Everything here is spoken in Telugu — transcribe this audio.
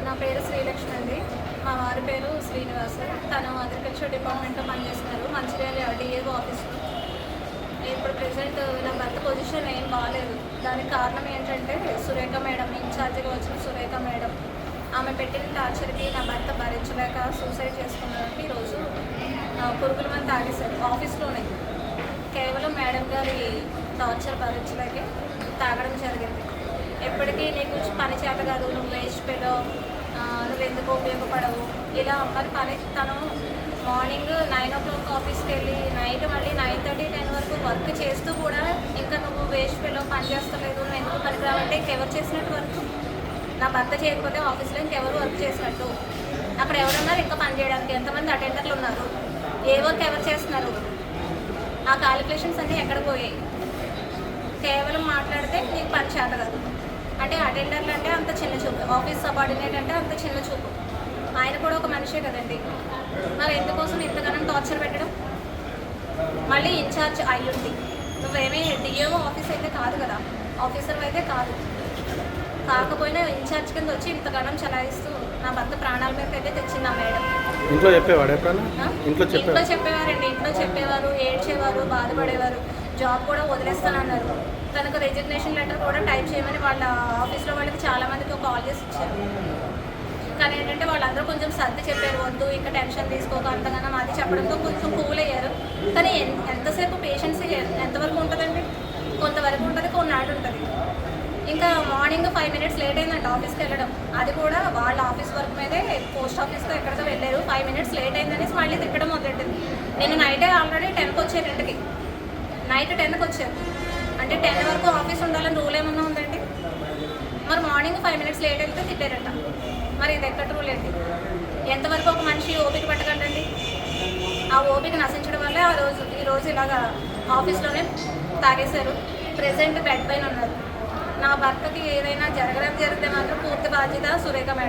నా పేరు శ్రీలక్ష్మి అండి. మా వారి పేరు శ్రీనివాస్. తను అగ్రికల్చర్ డిపార్ట్మెంట్లో పనిచేస్తున్నారు, మంచిర్యాల డిఏఓ ఆఫీస్లో. ఇప్పుడు ప్రెసెంట్ నా భర్త పొజిషన్ ఏం బాగాలేదు. దానికి కారణం ఏంటంటే సురేఖ మేడం, ఇన్ఛార్జిగా వచ్చిన సురేఖ మేడం, ఆమె పెట్టిన టార్చర్కి నా భర్త భరించలేక సూసైడ్ చేసుకున్నారంటే ఈరోజు పురుగుల మంది తాగేశారు ఆఫీస్లోనే. కేవలం మేడం గారి టార్చర్ భరించలేక తాగడం జరిగింది. ఎప్పటికీ నీకు పని చేత కాదు, నువ్వు వేస్ట్ పెలో, నువ్వు ఎందుకు ఉపయోగపడవు ఇలా అమ్మని పని. తను మార్నింగ్ 9 o'clock ఆఫీస్కి వెళ్ళి నైట్ మళ్ళీ 9:30, 10 వరకు వర్క్ చేస్తూ కూడా ఇంకా నువ్వు వేస్ట్ పెలో పని చేస్తలేదు, నువ్వు ఎందుకు పనికి రావంటే ఇంకెవరు చేసినట్టు వర్క్? నా భర్త చేయకపోతే ఆఫీస్లో ఇంకెవరు వర్క్ చేసినట్టు? అక్కడ ఎవరున్నారు ఇంకా పని చేయడానికి? ఎంతమంది అటెండర్లు ఉన్నారు? ఏ వర్క్ ఎవరు చేస్తున్నారు? ఆ క్యాలిక్యులేషన్స్ అన్నీ ఎక్కడ పోయాయి? కేవలం మాట్లాడితే నీకు పని చేత కాదు అంటే అటెండర్లు అంటే అంత చిన్న చూపు, ఆఫీస్ సబార్డినేట్ అంటే అంత చిన్న చూపు. ఆయన కూడా ఒక మనిషే కదండి. మరి ఎందుకోసం ఇంతగానం టార్చర్ పెట్టడం? మళ్ళీ ఇన్ఛార్జ్ అయ్యుండి నువ్వేమీ డిఏఓ ఆఫీస్ అయితే కాదు కదా, ఆఫీసర్ అయితే కాదు, కాకపోయినా ఇన్ఛార్జ్ కింద వచ్చి ఇంతగానం చలాయిస్తూ నా భర్త ప్రాణాల మీదకి అయితే తెచ్చింది ఆ మేడం. ఇంట్లో చెప్పేవాడు ఇంట్లో చెప్పేవారండి. ఇంట్లో చెప్పేవారు, ఏడ్చేవారు, బాధపడేవారు. జాబ్ కూడా వదిలేస్తానన్నారు. తనకు రెసిగ్నేషన్ లెటర్ కూడా టైప్ చేయమని వాళ్ళ ఆఫీస్లో వాళ్ళకి చాలామందికి కాల్ చేసి ఇచ్చారు. కానీ ఏంటంటే వాళ్ళందరూ కొంచెం సర్ది చెప్పారు, వద్దు ఇంకా టెన్షన్ తీసుకోక అంతగానో అది చెప్పడంతో కొంచెం కూల్ అయ్యారు. కానీ ఎంతసేపు పేషెన్స్ ఎంతవరకు ఉంటుందండి? కొంతవరకు ఉంటుంది, కొన్నాడు ఉంటుంది. ఇంకా మార్నింగ్ 5 minutes లేట్ అయిందంట ఆఫీస్కి వెళ్ళడం. అది కూడా వాళ్ళ ఆఫీస్ వర్క్ మీదే పోస్ట్ ఆఫీస్లో ఎక్కడికో వెళ్ళారు. 5 minutes లేట్ అయిందనేసి మళ్ళీ తిట్టడం మొదలెట్టింది. నేను నైటే ఆల్రెడీ 10కి వచ్చాను ఇంటికి. నైట్ 10కి వచ్చారు అంటే 10 వరకు ఆఫీస్ ఉండాలని రూల్ ఏమన్నా ఉందండి? మరి మార్నింగ్ 5 minutes లేట్ వెళ్తే తిట్టారట. మరి ఇది ఎక్కడ రూల్ ఏంటి? ఎంతవరకు ఒక మనిషి ఓపిక పట్టగలండి? ఆ ఓపిక నశించడం వల్లే ఈరోజు ఇలాగా ఆఫీస్లోనే తాగేశారు. ప్రెసెంట్ బెడ్ పైన ఉన్నారు. నా భర్తకి ఏదైనా జరగడం జరిగితే మాత్రం పూర్తి బాధ్యత సురేఖ మేడం.